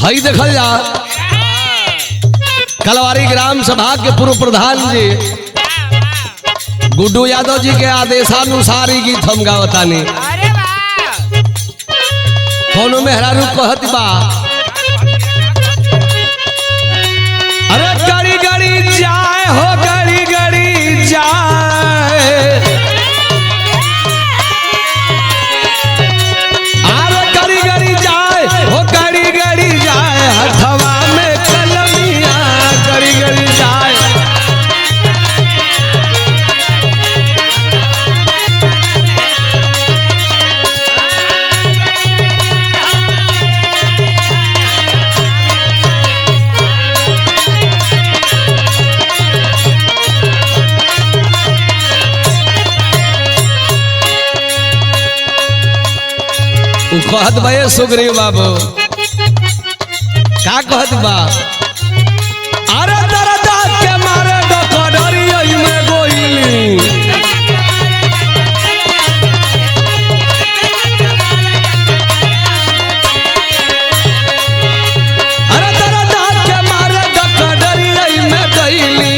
हई देखल जा कलवारी ग्राम सभा के पूर्व प्रधान जी गुड्डू यादव जी के आदेशानुसार ही गीत हम गावतानी। कोनो मेहरारू कहत बा अरे गड़ी गड़ी जाए हो गड़ी गड़ी जाए अरे गड़ी गड़ी जाए हो गड़ी गड़ी जाए हथवा में कलमिया गड़ी गड़ी जाए। कहत बा सुग्रीव बाबू का कहत बा अरे दरदा के मारे डकडरी में गोइली अरे दरदा के मारे डकडरी में गइली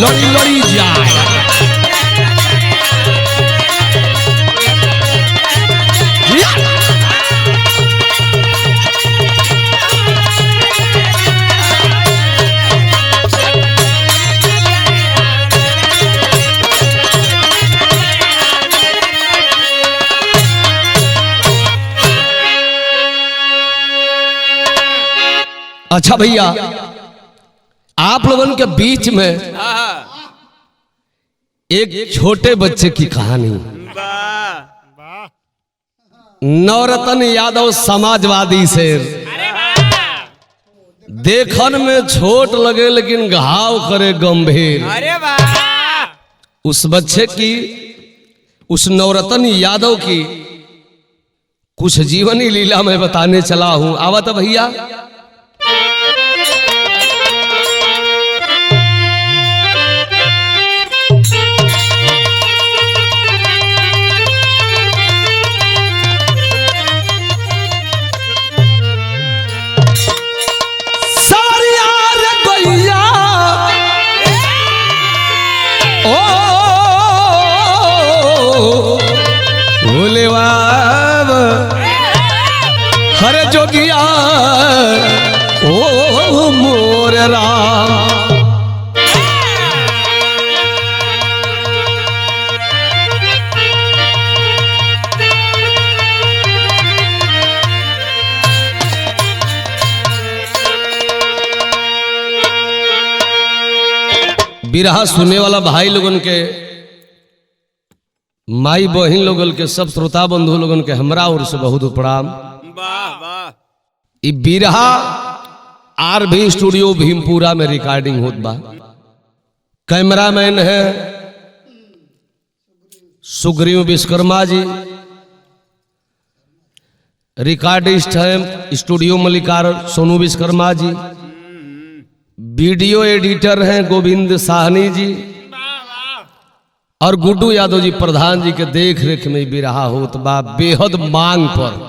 लड़ी लड़ी जाए। अच्छा भैया आप लोगों के बीच में एक छोटे बच्चे की कहानी। नवरत्न यादव समाजवादी से देखन में छोट लगे लेकिन घाव करे गंभीर। उस बच्चे की उस नवरत्न यादव की कुछ जीवनी लीला में बताने चला हूं। आवत भैया हरे जोगिया ओ मोर राम बिरहा सुनने वाला भाई लोगन के माई बहन लोगन के सब श्रोता बंधु लोगन के हमरा ओर से बहुत प्रणाम। बिरहा आरबी स्टूडियो भीमपुरा में रिकॉर्डिंग होत बा। कैमरामैन है सुग्रीव विश्वकर्मा जी, रिकॉर्डिस्ट है स्टूडियो मलिकार सोनू विश्वकर्मा जी, वीडियो एडिटर हैं गोविंद साहनी जी और गुड्डू यादव जी प्रधान जी के देख रेख में बिरहा होत बा बेहद मांग पर।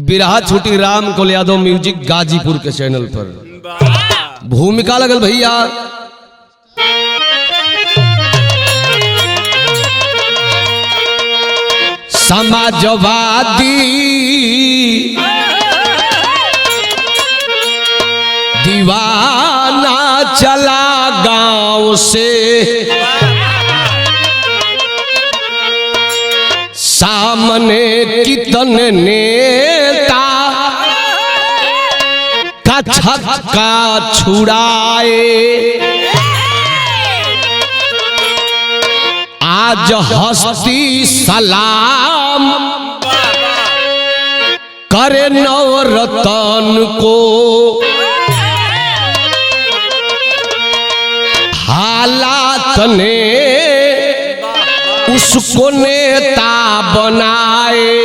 बिरहा छुटी राम कोल यादव म्यूजिक गाजीपुर के चैनल पर। भूमिका लगल भैया समाजवादी दीवाना चला गांव से सामने कितने नेता का छक्का छुड़ाए आज हस्ती सलाम करे नवरत्न को हालात ने उसको नेता बनाए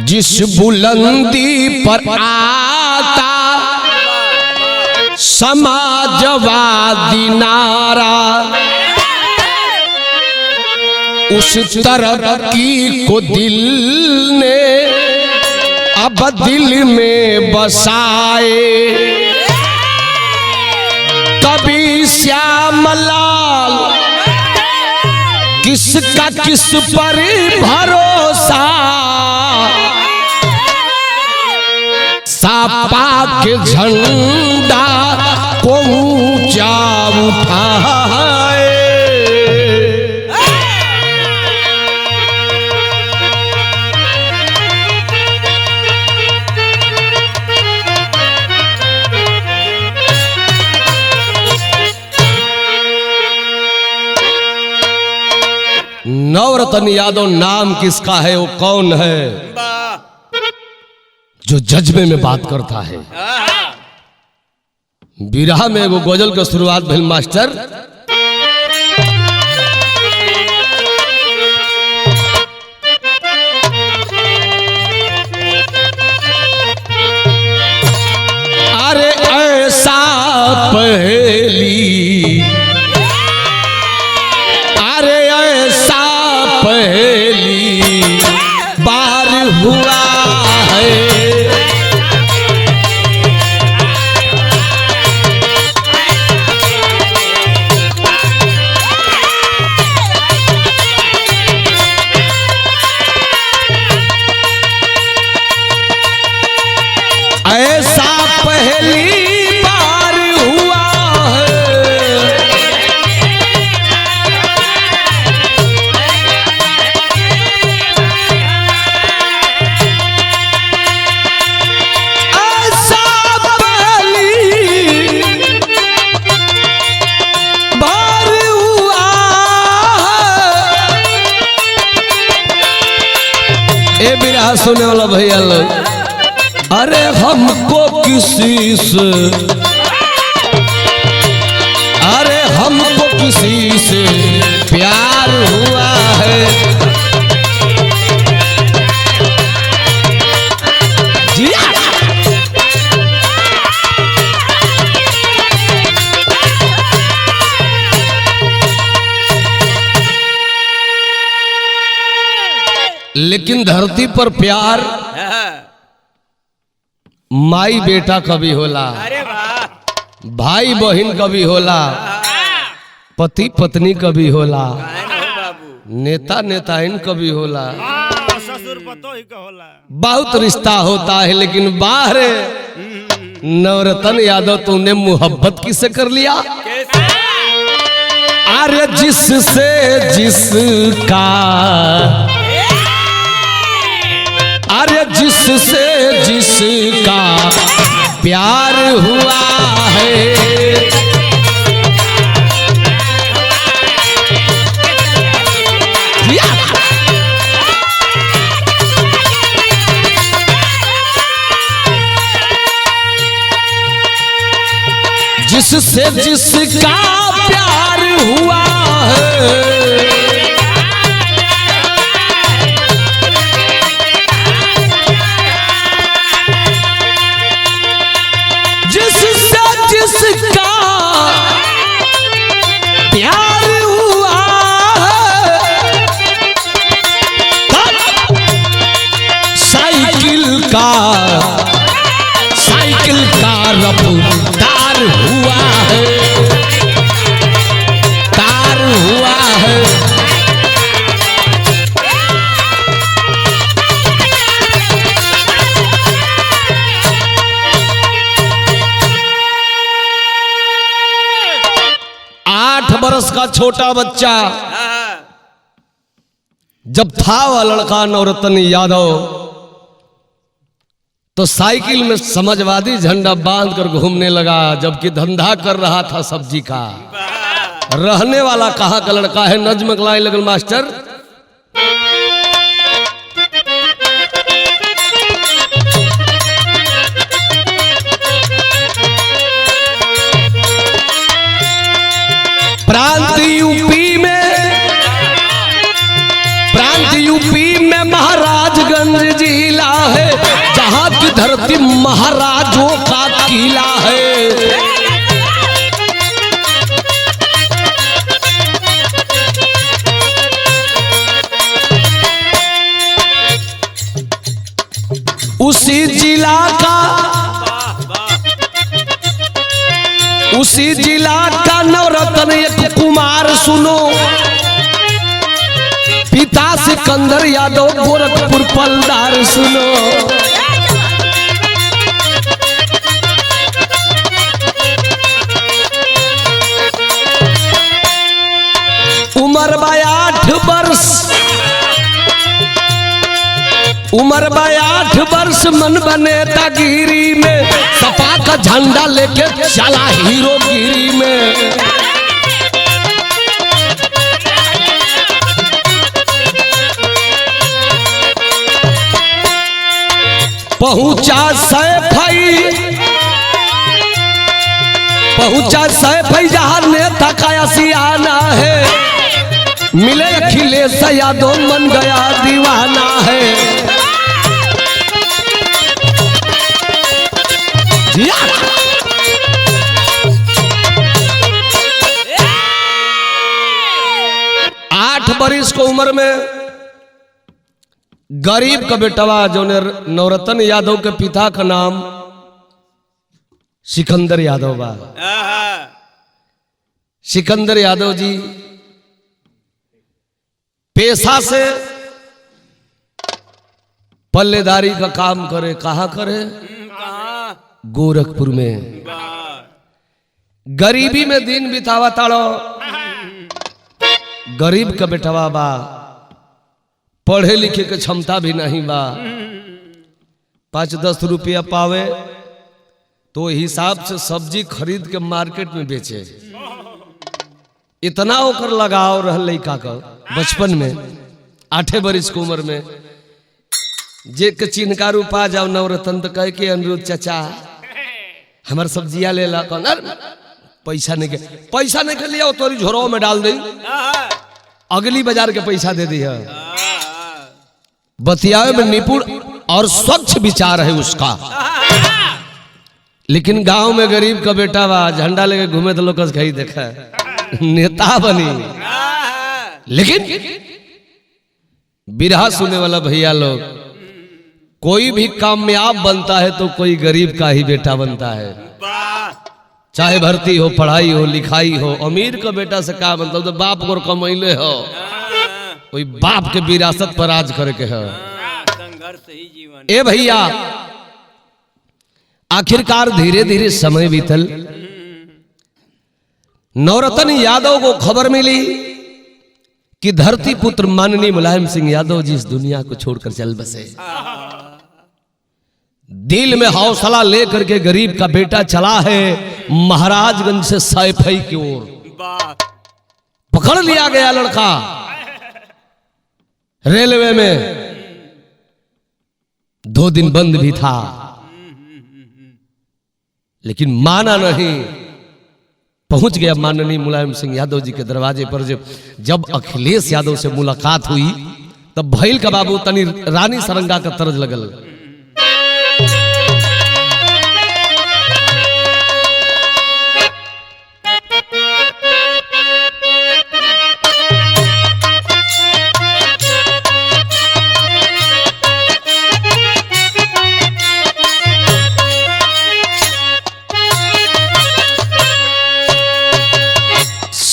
जिस बुलंदी पर आता समाजवादी नारा, उस तरक्की को दिल ने अब दिल में बसाए। कभी श्यामलाल किसका किस पर भरोसा, सापा के झंडा को ऊंचा उठाए। नवरत्न यादव नाम किसका है? वो कौन है जो जज्बे में बात करता है? बिरहा में वो गजल का शुरुआत भेल मास्टर। अरे ऐसा पहेली, अरे ऐसा पहेली बार हुआ है। ऐसा पहली बार हुआ है, ऐसा पहली बार हुआ है। ए बिरहा सुने वाला भैया लोग, अरे हमको किसी से, अरे हमको किसी से प्यार हुआ है। लेकिन धरती पर प्यार माई बेटा कभी होला, भाई बहन कभी होला, पति पत्नी कभी होला, नेता नेताइन कभी होला, ससुर पतोही का होला। बहुत रिश्ता होता है, लेकिन बाहर नवरत्न यादव तुमने मोहब्बत किससे कर लिया? अरे जिससे जिसका, अरे जिससे जिसका प्यार हुआ है। जिससे जिसका प्यार हुआ है, जिससे जिसका प्यार हुआ है, साइकिल का रफ्तार हुआ है, तार हुआ है। बरस का छोटा बच्चा जब था वह लड़का नवरत्न यादव, तो साइकिल में समाजवादी झंडा बांध कर घूमने लगा, जबकि धंधा कर रहा था सब्जी का। रहने वाला कहाँ का लड़का है? नज्म कलाई लगल मास्टर। प्रांत यूपी में महाराजगंज जिला धरती महाराजों का किला है। उसी जिला का नवरत्न एक कुमार सुनो, पिता सिकंदर यादव गोरखपुर पलदार सुनो। उम्र बा 8 वर्ष, उम्र बा 8 वर्ष, मन बने तागिरी में, सपा का झंडा लेके चला हीरोगिरी में। पहुंचा सैफ जहां नेता का सियाना है, मिले अखिलेश यादव मन गया दीवाना है। 8 बरिस को उम्र में गरीब का बेटवा जो नवरत्न यादव के पिता का नाम सिकंदर यादव बा। सिकंदर यादव जी पेशा से पल्लेदारी का काम करे। कहाँ करे? गोरखपुर में। गरीबी में दिन बितावा ताड़ो। गरीब का बेटवा बा, पढ़े लिखे के क्षमता भी नहीं बा। 5-10 रुपया पावे तो हिसाब से सब्जी खरीद के मार्केट में बेचे। इतना ओकर लगाव रह लड़का का बचपन में, 8 बरिस की उम्र में। जे के चिन्हका रूपा जाओ नवरत्न तो कह के अनुरोध चाचा हमार सब्जियां ले ला। पैसा नहीं के लिया तोरी झोरों में डाल दी, अगली बाजार के पैसा दे दी है। बतियावे में निपुण और स्वच्छ विचार है उसका। लेकिन गांव में गरीब का बेटा बा, झंडा लेके घूमे तो लोग कहीं देखा नेता बनी। लेकिन बिरहा सुनने वाला भैया लोग, कोई भी कामयाब बनता है तो कोई गरीब का ही बेटा बनता है। चाहे भर्ती हो, पढ़ाई हो, लिखाई हो। अमीर का बेटा से क्या बनता तो बाप को कमैले हो, कोई बाप के विरासत पर राज करे के है। संघर्ष ही जीवन। ए भैया, आखिरकार धीरे धीरे समय बीतल। नवरत्न यादव को खबर मिली कि धरती पुत्र माननीय मुलायम सिंह यादव जी इस दुनिया को छोड़कर चल बसे। दिल में हौसला लेकर के गरीब का बेटा चला है महाराजगंज से सैफई की ओर। पकड़ लिया गया लड़का रेलवे में, 2 दिन बंद भी था, लेकिन माना नहीं। पहुंच गया माननीय मुलायम सिंह यादव जी के दरवाजे पर। जब अखिलेश यादव से मुलाकात हुई तब भैल का बाबू तनी रानी सरंगा का तर्ज लगल।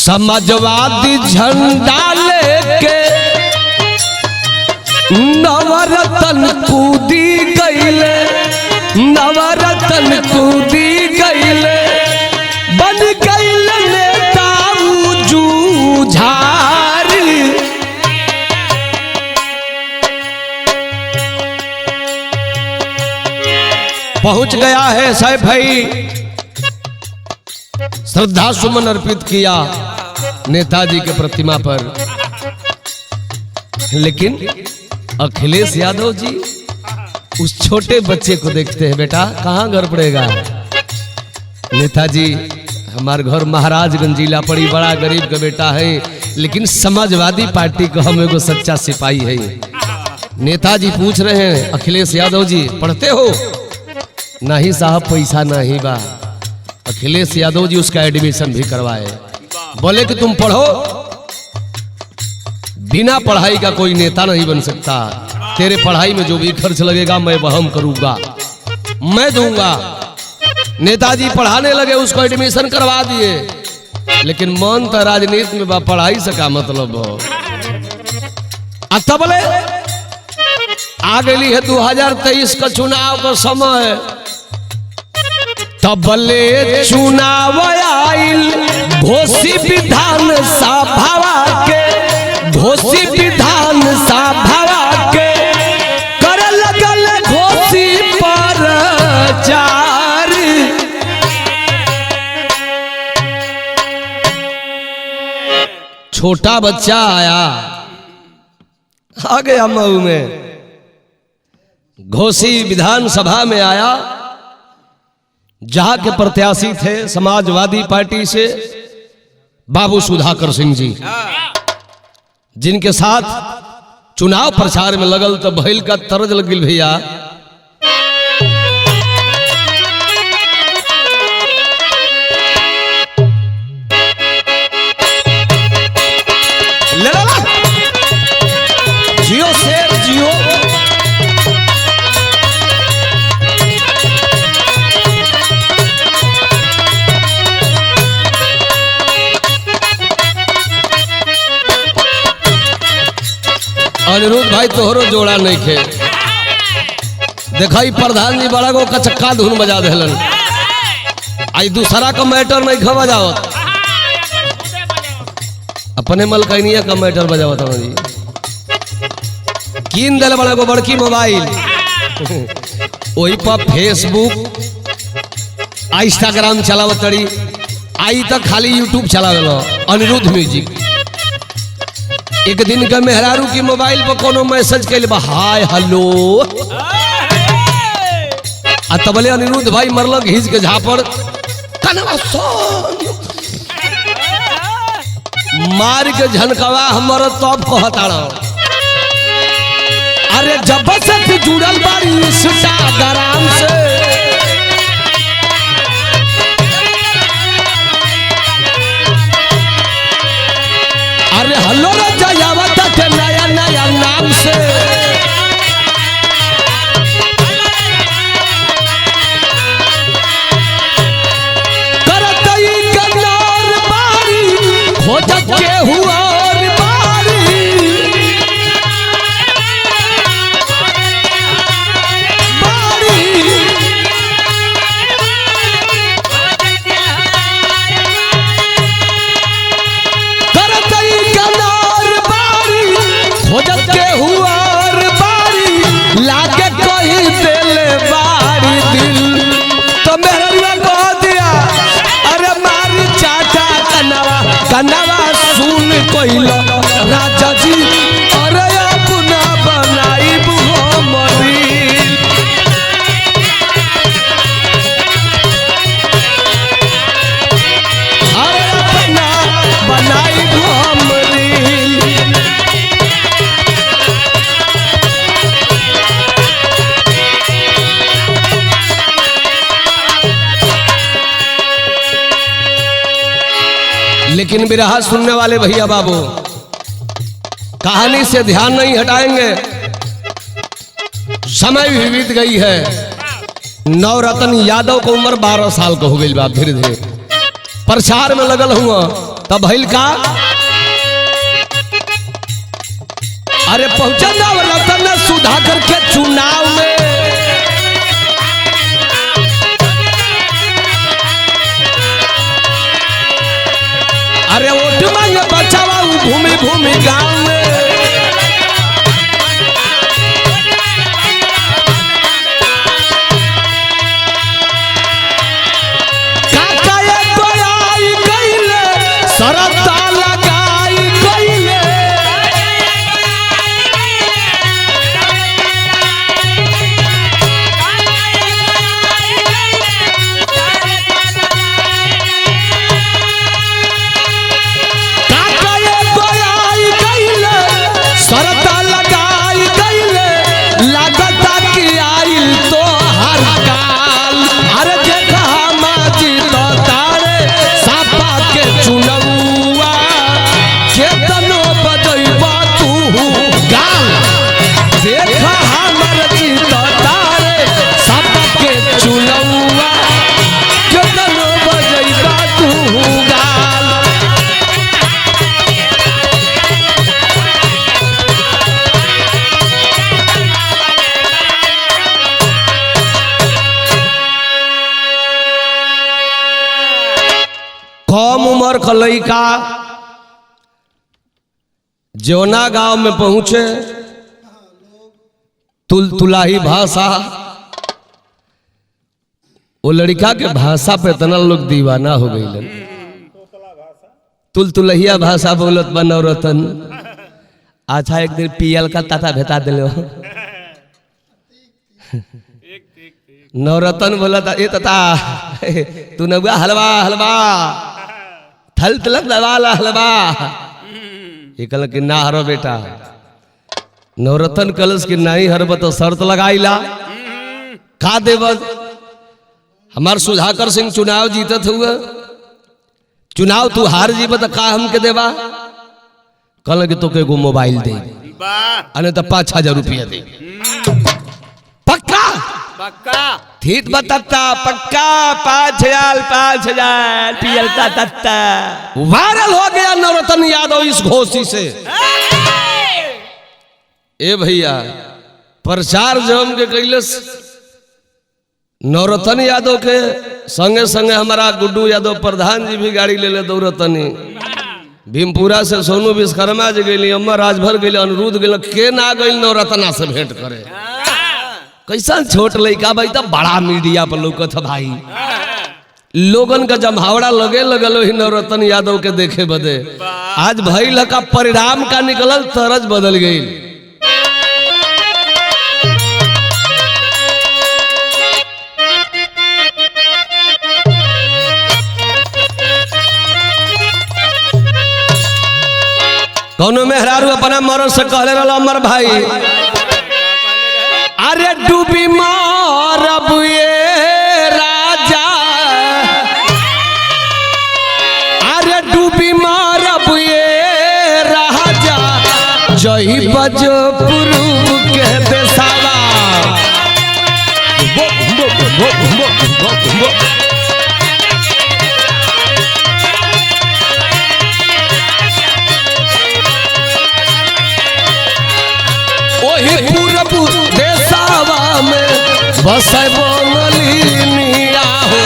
समाजवादी झंडा लेके नवरत्न कूदी गईले, नवरत्न कूदी गईले, बन गईले नेता जूझार। पहुंच गया है सैफई। श्रद्धा सुमन अर्पित किया नेताजी के प्रतिमा पर। लेकिन अखिलेश यादव जी उस छोटे बच्चे को देखते हैं, बेटा कहाँ घर पड़ेगा? नेताजी हमारे घर महाराजगंज जिला पड़ी, बड़ा गरीब का बेटा है, लेकिन समाजवादी पार्टी को हम एगो सच्चा सिपाही है। नेताजी पूछ रहे हैं, अखिलेश यादव जी पढ़ते हो? नहीं साहब पैसा नहीं बा। अखिलेश यादव जी उसका एडमिशन भी करवाए, बोले कि तुम पढ़ो, बिना पढ़ाई का कोई नेता नहीं बन सकता, तेरे पढ़ाई में जो भी खर्च लगेगा मैं वहन करूंगा, मैं दूंगा। नेताजी पढ़ाने लगे, उसको एडमिशन करवा दिए, लेकिन मन तो राजनीति में बा, पढ़ाई से का मतलब हो। तबले आ गई है 2023 का चुनाव का समय, तबले चुनाव आइल घोषी विधान सभा के, घोषी विधान सभा के कर लगल घोषी प्रचार। छोटा बच्चा आया, आ गया मऊ में, घोषी विधानसभा में आया, जहां के प्रत्याशी थे समाजवादी पार्टी से बाबू सुधाकर सिंह जी, जिनके साथ चुनाव प्रचार में लगल तो भैल का तरज लग गई भैया। जियो शेर जियो, अनिरुद्ध भाई तोहरो जोड़ा नहीं खे, देखा प्रधान जी बड़ा को कचक्का धुन बजा देलन, आई दूसरा का मैटर नहीं खा बजावत, अपने मलकनिया का मैटर बजावत जी। कीन दिल बड़ा को बड़की मोबाइल, वही पर फेसबुक इंस्टाग्राम चलावत तड़ी, आई तक खाली यूट्यूब चलावेलो अनिरुद्ध म्यूजिक। एक दिन का मेहरारू की मोबाइल पर कोनो मैसेज कैले बा, हाय हेलो, तबले अनिरुद्ध भाई मरल घींच के झापड़, मार के झनकवा हमर तब कहता रहो, अरे जब से जुड़ल बारी इंस्टाग्राम से, अरे हल्लो रे जयावत के नया नया नाम से, करतई कन्नौर बारी खोजत के हुआ राजा जी, अरे अपना बनाई हमरील, अरे अपना बनाई हमरील। लेकिन बिरहा सुनने वाले भैया बाबू कहानी से ध्यान नहीं हटाएंगे, समय भी बीत गई है। नवरत्न यादव को उम्र 12 साल का हो गई बात, धीरे धीरे प्रचार में लगल हुआ, तब भइल का, अरे पहुंचा नवरत्न सुधाकर के चुनाव में, अरे वोट मांगे बचावा भूमि भूमि गांव में, काका ये कोई गईले सरता लगाई गईले, लड़का जौना गांव में पहुंचे तुलतुलाही भाषा, वो लड़का के भाषा पे इतना लोग दीवाना हो गई। तुलतुलहिया भाषा बोलत बा नवरतन। अच्छा एक दिन पियल का ताता भेता दिलो नवरतन बोला था ए तता तू नगुआ हलवा हलवा थल तलक दवाला हलवा। ये कल कि ना हरो बेटा। नवरतन कलश की नहीं हरब तो शर्त लगाईला का देव। हमार सुधाकर सिंह चुनाव जीतत हुआ, चुनाव तू हार जीव तो का हमके देवा। कल कि तो के गो मोबाइल दे अने तो 5,000 रुपया दे। पक्का पक्का ठीक बताता पक्का 5,000 पियल का तत्ता। वायरल हो गया नवरतन यादव इस घोषी से। ए भैया प्रचार जम के कैलस नवरतन यादव के संगे संगे हमारा गुड्डू यादव प्रधान जी भी गाड़ी ले ले दौड़तनी। भीमपुरा से सोनू विश्वकर्मा जी गई, अम्मा राजभर गई, अनुरुद्ध गई, के ना गई नवरतना से भेंट करे। कैसा छोट लड़का भाई तब बड़ा मीडिया पर लौकत है भाई। लोगन का जमहावड़ा लगे लगल ही नवरतन यादव के देखे बदे। आज भइल का परिणाम का निकलल तरज बदल गई। कौनो मेहरारू अपना मरद से कहले रहल अमर भाई अरे डूबी मारब ये राजा, अरे डूबी मारब ये राजा जही बजो पुरुब के देसावा। वही पूरब देसावा में बसबो मलिनिया हो।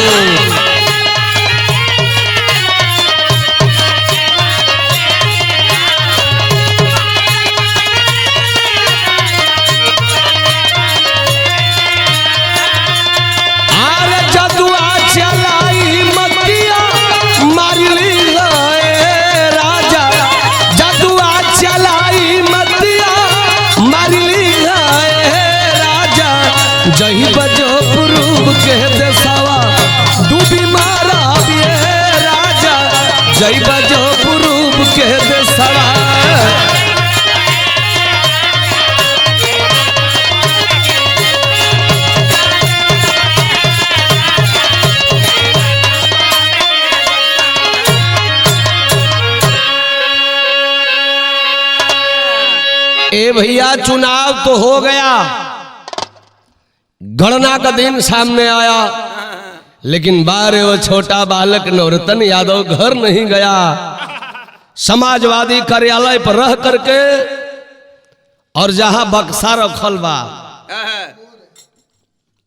अरे जदुआ चलाई मतिया मारली राजा, जदुआ चलाई मतिया मारली राजा जही बजो पुरूब के देसावा डूबी मारा ये राजा जही बजो पुरूब के देसावा। ए भैया चुनाव तो हो गया, गणना का दिन सामने आया, लेकिन बारे वो छोटा बालक नवरतन यादव घर नहीं गया। समाजवादी कार्यालय पर रह करके और जहां बक्सा रखल बा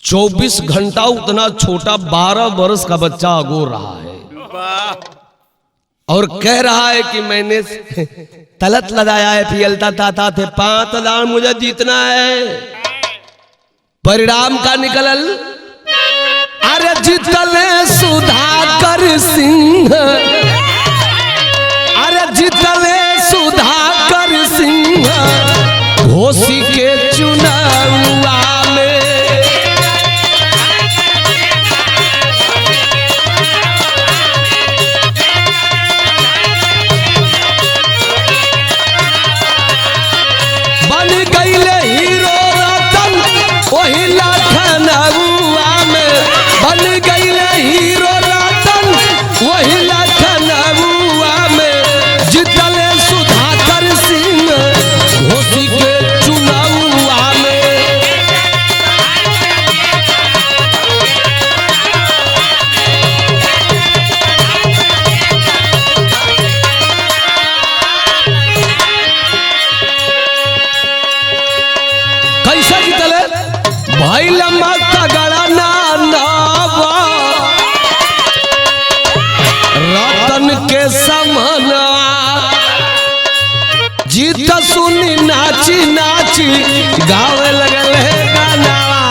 24 घंटा उतना छोटा 12 वर्ष का बच्चा अगोर रहा है और कह रहा है कि मैंने तलत लगाया है, पियलता ताता थे 5,000 मुझे जीतना है। परिणाम का निकलल अरे जीतले सुधाकर सिंह, अरे जीतले सुधाकर सिंह घोषी के चुनावा में। बन गईले हीरो रतन वही लखनऊआ में, बन गईले हीरो रतन वही लखनऊआ में। जीतले सुधाकर सिंह घोषी के चुनावा नाची नाची गावे लगल है गानावा।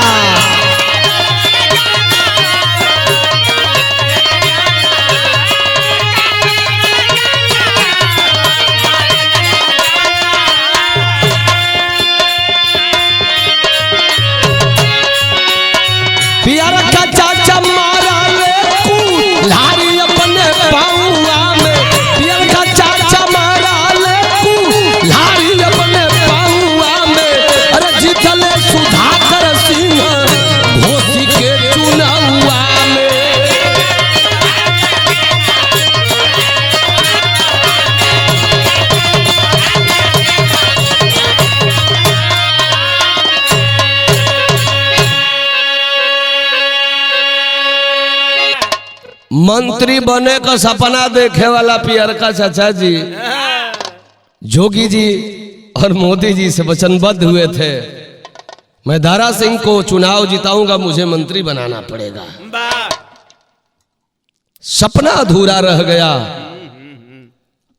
पियर का चाचा मारा ले कुल्हाड़ी अपने पाऊआ में, पियर का चाचा मारा ले कुल्हाड़ी अपने पाऊआ में। अरे जीतले सुधाकर सिंह घोसी के चुनावा में। मंत्री बने का सपना देखे वाला पियर का चाचा जी जोगी जी और मोदी जी से वचनबद्ध हुए थे, मैं दारा सिंह को चुनाव जिताऊंगा, मुझे मंत्री बनाना पड़ेगा। सपना अधूरा रह गया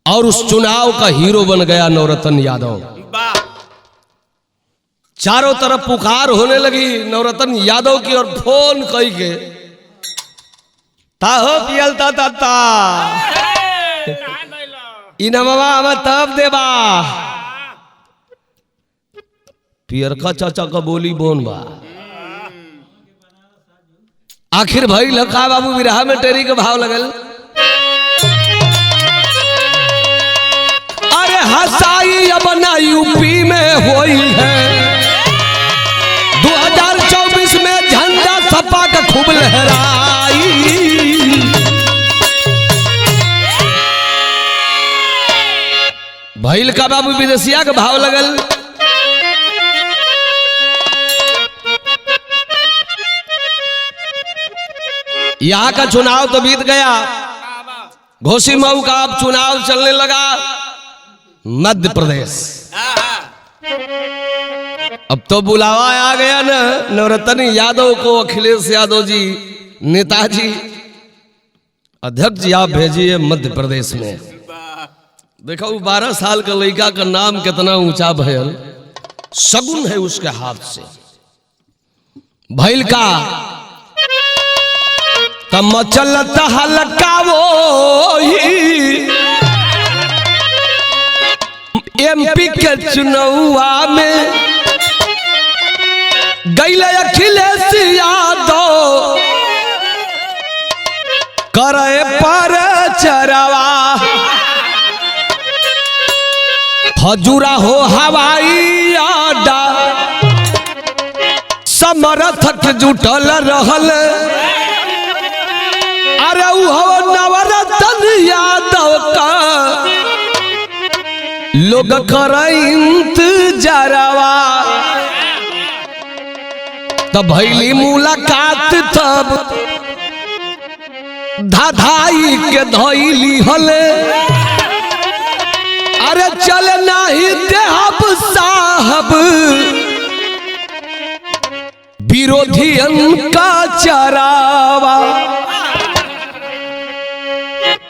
और उस चुनाव का हीरो बन गया नवरत्न यादव। चारों तरफ पुकार होने लगी नवरत्न यादव की, और फोन कई के ताहो पियल ता इनमवा हम तब देबा। पियर का चाचा का बोली बोन बा। आखिर भाई लखा बाबू विरहा में टेरी के भाव लगल। अरे हसाई अब ना यूपी में होई है, 2024 में झंडा सपा का खूब लहराई। भैल का बाबू विदेशिया का भाव लगल। यहाँ का चुनाव तो बीत गया, घोसी मऊ का अब चुनाव चलने लगा मध्य प्रदेश। अब तो बुलावा आ गया ना नवरत्न यादव को। अखिलेश यादव जी नेताजी अध्यक्ष जी आप भेजिए मध्य प्रदेश में। देखो 12 साल का लड़का का नाम कितना ऊंचा भयल, शगुन है उसके हाथ से। भैल का तम चलता हल्का वो एमपी के चुनावा में गैले अखिलेश यादव करे पर चरवा। हजूरा हो हवाई अड्डा समर्थक जुटल रहल। अरे वो नवरत्न यादव का लोग कर इंतजारवा। तब भैली मुलाकात तब धाधाई के धैली हले। अरे चल नहीं देहब साहब विरोधियन का चरावा।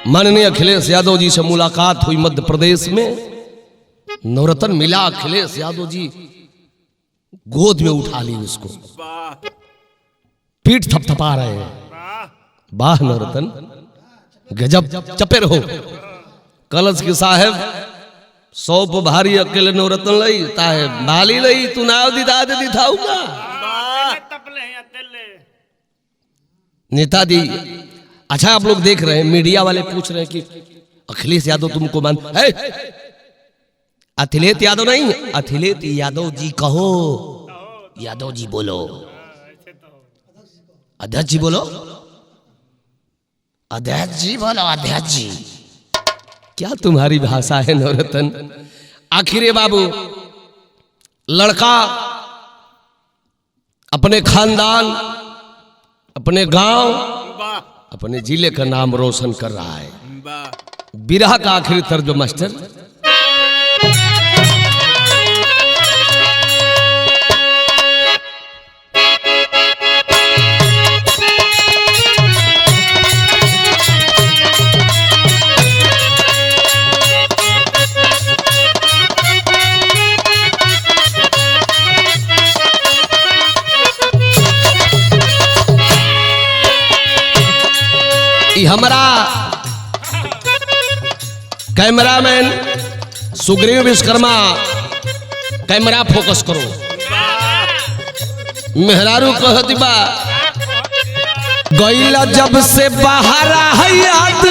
माननीय अखिलेश यादव जी से मुलाकात हुई मध्य प्रदेश में। नवरत्न मिला, अखिलेश यादव जी गोद में उठा ली उसको, पीठ थपथपा रहे हैं। वाह नवरत्न, गजब चपे रहो। कलश के साहेब 100 भारी अकेले नवरत्न लई ताहे बाली लई तू नाव दिदा दे दिखाऊगा नेता दी। अच्छा आप लोग देख रहे हैं, मीडिया वाले पूछ रहे हैं कि अखिलेश यादव तुमको मान है? अखिलेश यादव नहीं, अखिलेश यादव जी कहो। यादव जी बोलो, अध्यक्ष जी बोलो, अध्यक्ष जी बोलो, अध्यक्ष जी। क्या तुम्हारी भाषा है नवरत्न? आखिर बाबू लड़का अपने खानदान, अपने गांव, अपने जिले का नाम रोशन कर रहा है। बिरहा का आखिरी तर्ज मास्टर। हमारा cameraman Sugriv Vishwakarma camera focus करो। मेहरारू कहती बा गईला जब से बाहर है याद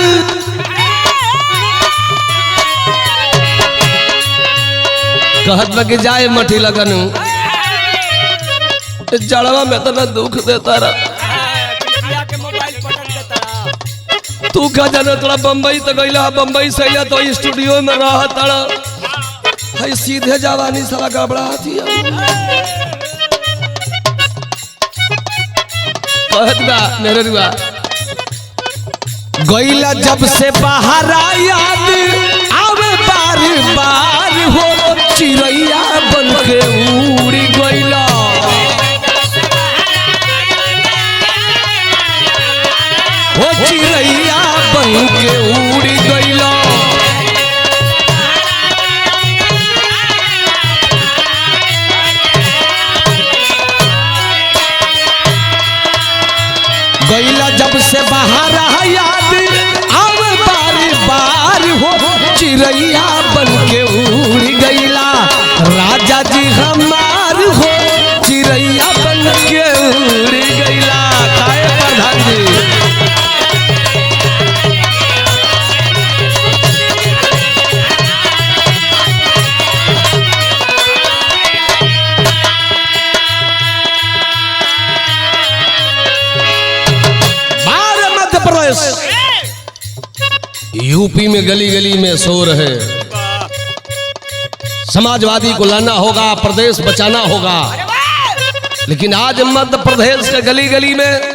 कहत बा कि जाए मठी लगन जड़वा में तना दुख देता रहा। तू का जाना तोड़ा बम्बई तो गईला बम्बई से या तो स्टूडियो में रहा तड़ा है सीधे जवानी सारा गड़बड़ा थी। मेरे रुआ गईला जब से बाहर याद आवे बार बार हो चिड़ैया बन के उड़ी गईला। हो चिड़ैया बन के उड़ी गईला। गईला जब से बाहर याद अब बार बार हो चिड़ैया बन के उड़ गईला। राजा जी हमार हो चिड़ैया बन के उड़ गईला। काय प्रधान जी यूपी में गली गली में शोर है। समाजवादी को लाना होगा, प्रदेश बचाना होगा। लेकिन आज मध्य प्रदेश के गली गली में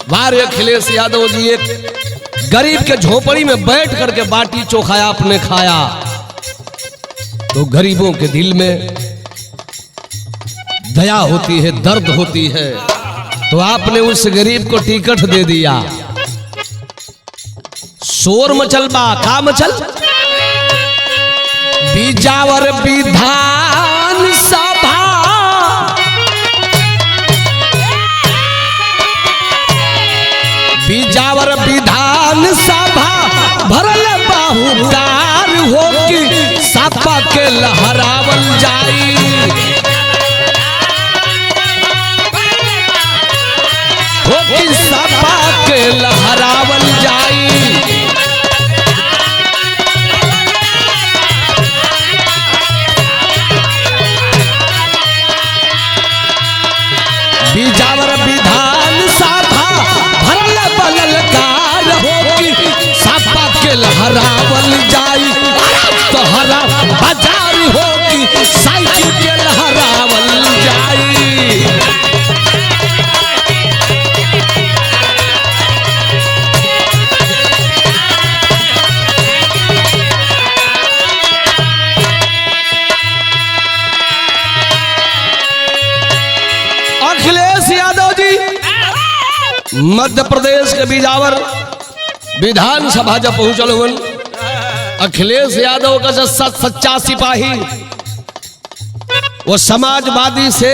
वार अखिलेश यादव जी एक गरीब के झोपड़ी में बैठ करके बाटी चोखाया आपने खाया तो गरीबों के दिल में दया होती है, दर्द होती है। तो आपने उस गरीब को टिकट दे दिया। शोर मचल बा का मचल बीजावर विधान सभा बीजावर विधान सभा भरल बाहुकार हो कि सपा के लहरावल जाई। हो कि सपा के लहरावल जाई। बीजावर विधान सभा भरल बललकार हो कि सपा के लहरावल जाई। तो हरा बाजार हो कि साइकिल के लहरावल जाई। अखिलेश यादव जी मध्य प्रदेश के बीजावर विधानसभा जब पहुंचल हुन अखिलेश यादव का जो सच्चा सिपाही वो समाजवादी से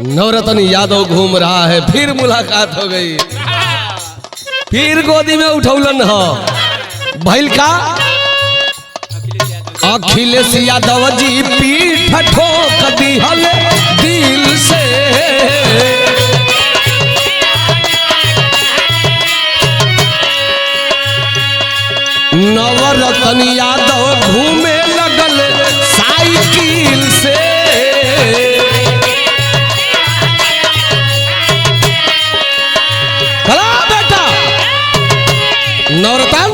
नवरत्न यादव घूम रहा है। फिर मुलाकात हो गई, फिर गोदी में उठौलन हो भइल का अखिलेश यादव जी पीठ ठोक दिहल दिल से। नवरत्न यादव घूमे लगल साइकिल से। बेटा नवरत्न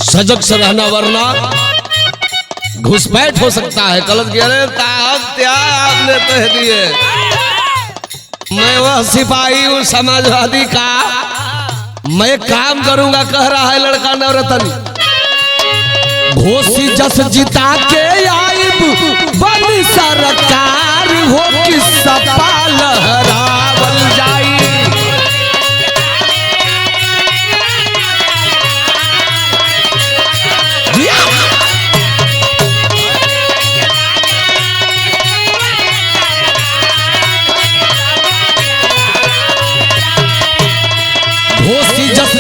सजग से रहना वरना घुसपैठ हो सकता है। गलत अरे क्या आपने कह दिए। मैं वह सिपाही हूँ समाजवादी का, मैं काम करूंगा कह रहा है लड़का नवरत्न। घोसी जस जिता के आइब बन सरकार हो कि सपा लहरावल जाई। घोसी जस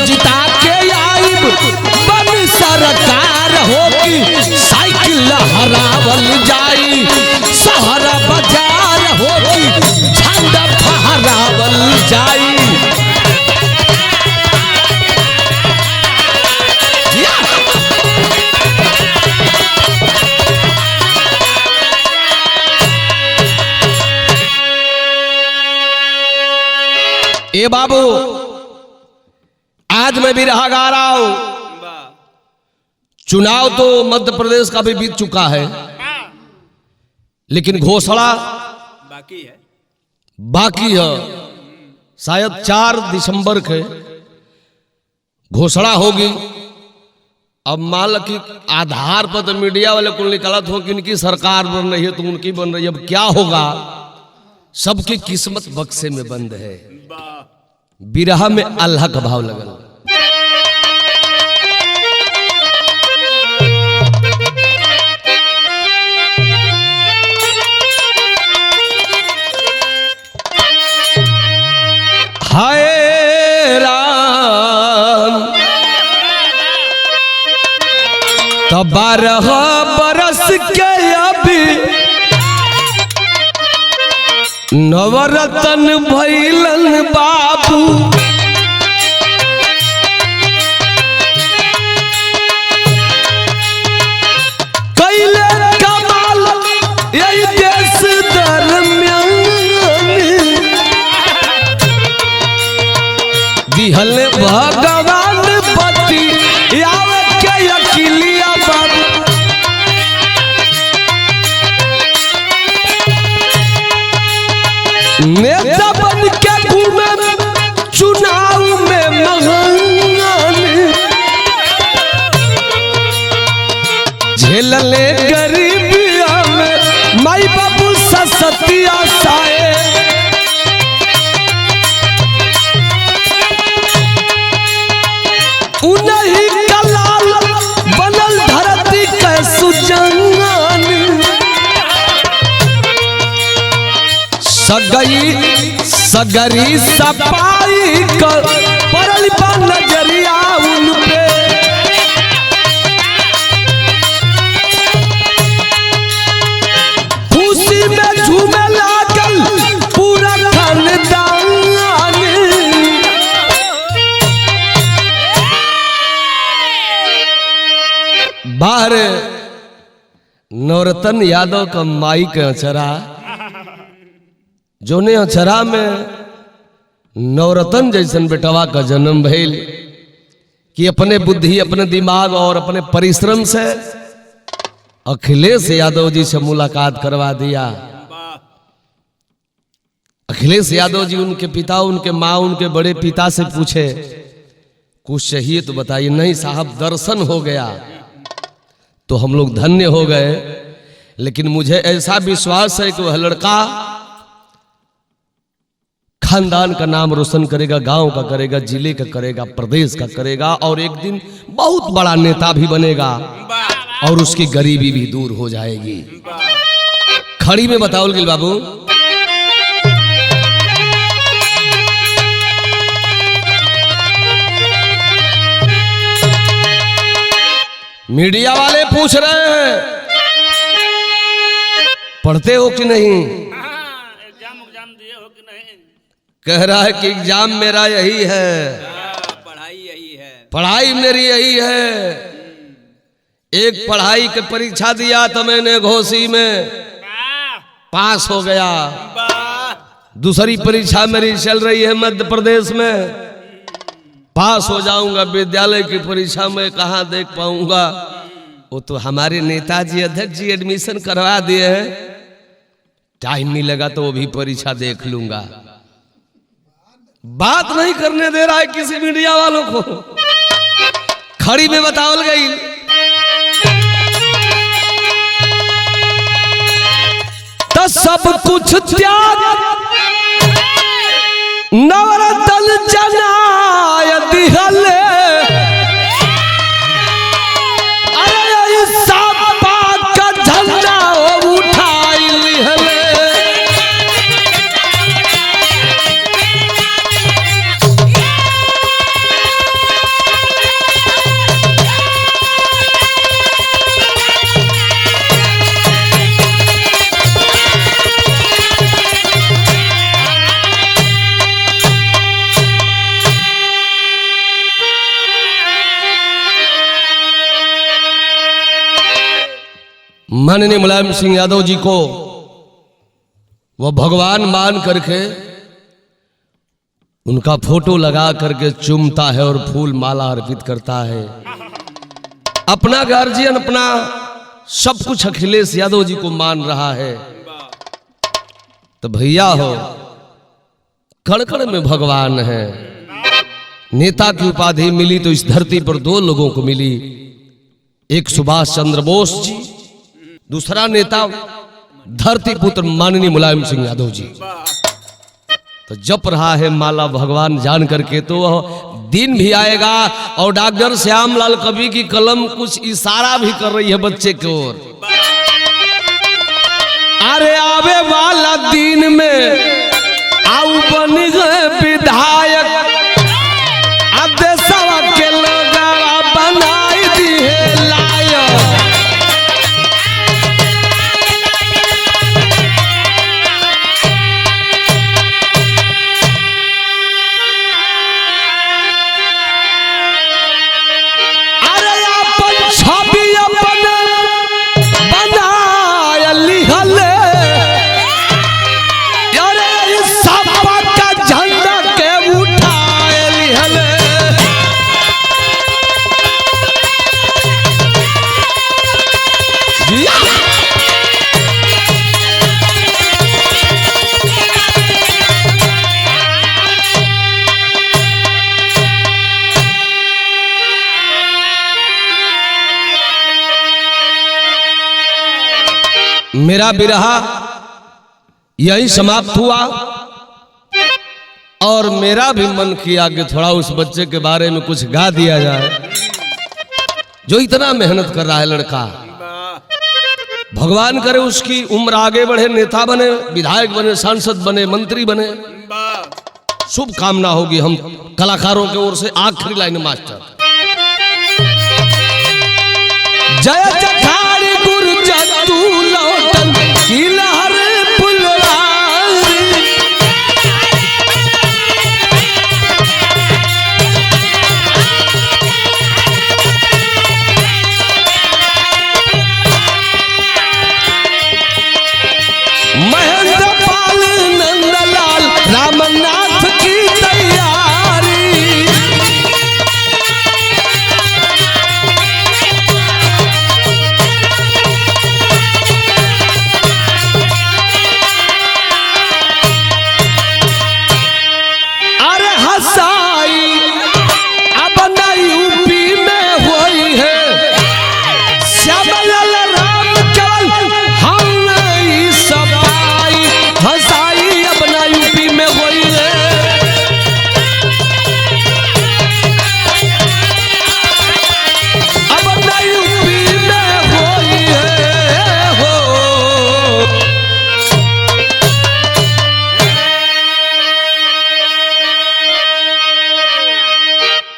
फहरावल जाई सहरा बाजार होगी झंडा फहरावल जाई। ए बाबू आज मैं भी रहा गा रहा हूं। चुनाव तो मध्य प्रदेश का भी बीत चुका है, लेकिन घोषणा बाकी है। शायद 4 दिसंबर के घोषणा होगी। अब मान लो कि आधार पर तो मीडिया वाले को निकालत हो कि इनकी सरकार बन रही है तो उनकी बन रही है। अब क्या होगा, सबकी किस्मत बक्से में बंद है। बिरहा में अल्लाह का भाव लगल। हाय राम तो 12 बरस के अभी नवरतन भैलन बाबू। कैले कमाल यही देश दरमियान दिहल भगवान पति आवे के अकिलिया बाबू। नेता बन के घूमे चुनाव में महान झेलले गरीबिया में माई बाबू ससतिया साए। उन्हीं का लाल बनल धरती के सुजान सगरी सपाई कर परल बा नजरिया उन पे। खुशी में झूमे लागल पूरा खानदान। बाहर नवरतन यादव का माई के अचरा जोने अचरा में नवरतन जैसन बेटवा का जन्म भइल कि अपने बुद्धि अपने दिमाग और अपने परिश्रम से अखिलेश यादव जी से मुलाकात करवा दिया। अखिलेश यादव जी उनके पिता उनके माँ उनके बड़े पिता से पूछे कुछ चाहिए तो बताइए। नहीं साहब दर्शन हो गया तो हम लोग धन्य हो गए। लेकिन मुझे ऐसा विश्वास है कि वह लड़का खानदान का नाम रोशन करेगा, गांव का करेगा, जिले का करेगा, प्रदेश का करेगा और एक दिन बहुत बड़ा नेता भी बनेगा और उसकी गरीबी भी दूर हो जाएगी। खड़ी में बताओ गिल बाबू। मीडिया वाले पूछ रहे हैं पढ़ते हो कि नहीं, एग्जाम दिए हो कि नहीं। कह रहा है कि एग्जाम मेरा यही है, पढ़ाई यही है, पढ़ाई मेरी यही है। एक पढ़ाई की परीक्षा दिया तो मैंने घोसी में पास हो गया। दूसरी परीक्षा मेरी चल रही है मध्य प्रदेश में, पास हो जाऊंगा। विद्यालय की परीक्षा में कहाँ देख पाऊंगा, वो तो हमारे नेताजी अध्यक्ष जी एडमिशन करवा दिए हैं। टाइम मिलेगा तो वो भी परीक्षा देख लूंगा। बात नहीं करने दे रहा है किसी मीडिया वालों को। खड़ी में बतावल गई तो सब कुछ त्याग नवरतन जनाय दिहले। अरे सापा का झंडा उठाई लिहले। माननीय मुलायम सिंह यादव जी को वह भगवान मान करके उनका फोटो लगा करके चूमता है और फूल माला अर्पित करता है। अपना गार्जियन, अपना सब कुछ अखिलेश यादव जी को मान रहा है। तो भैया हो, कड़ में भगवान है। नेता की उपाधि मिली तो इस धरती पर दो लोगों को मिली, एक सुभाष चंद्र बोस जी, दूसरा नेता धरती पुत्र माननीय मुलायम सिंह यादव जी। तो जप रहा है माला भगवान जान करके, तो वह दिन भी आएगा और डॉक्टर श्यामलाल कवि की कलम कुछ इशारा भी कर रही है बच्चे की ओर। अरे आवे वाला दिन में आऊ बन गए विधायक, देशवा के लोगवा बनाई दिए लायक। अरे अपन छवि अपन बनाय लिहले, अरे सपा का झंडा के उठाए लिहले। मेरा बिरहा यही समाप्त हुआ और मेरा भी मन किया कि थोड़ा उस बच्चे के बारे में कुछ गा दिया जाए जो इतना मेहनत कर रहा है लड़का। भगवान करे उसकी उम्र आगे बढ़े, नेता बने, विधायक बने, सांसद बने, मंत्री बने। शुभ कामना होगी हम कलाकारों की ओर से। आखिरी लाइन मास्टर।